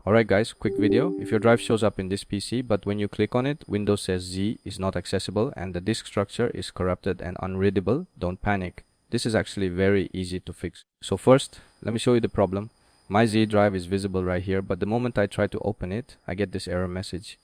Alright guys, quick video. If your drive shows up in this PC, but when you click on it, Windows says Z is not accessible and the disk structure is corrupted and unreadable, don't panic. This is actually very easy to fix. So first, let me show you the problem. My Z drive is visible right here, but the moment I try to open it, I get this error message.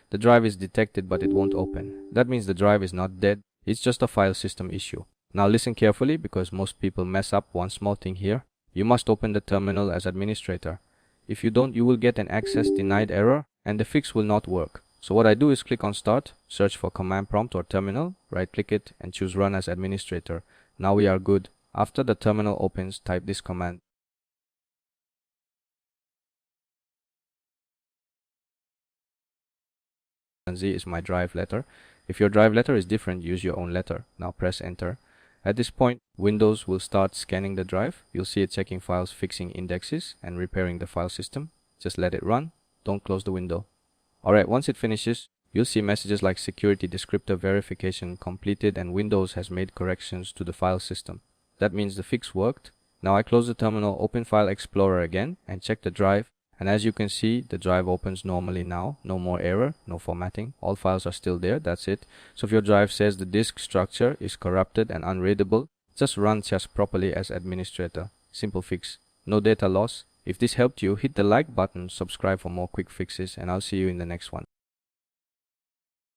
The drive is detected but it won't open. That means the drive is not dead, it's just a file system issue. Now listen carefully because most people mess up one small thing here. You must open the terminal as administrator. If you don't, you will get an access denied error and the fix will not work. So what I do is click on start, search for command prompt or terminal, right click it and choose run as administrator. Now we are good. After the terminal opens, type this command. Z is my drive letter. If your drive letter is different, use your own letter. Now press enter. At this point, Windows will start scanning the drive. You'll see it checking files, fixing indexes, and repairing the file system. Just let it run. Don't close the window. Alright, once it finishes, you'll see messages like security descriptor verification completed and Windows has made corrections to the file system. That means the fix worked. Now I close the terminal, open File Explorer again, and check the drive. And as you can see, the drive opens normally now. No more error, no formatting. All files are still there, that's it. So if your drive says the disk structure is corrupted and unreadable, just run CHKDSK properly as administrator. Simple fix. No data loss. If this helped you, hit the like button, subscribe for more quick fixes, and I'll see you in the next one.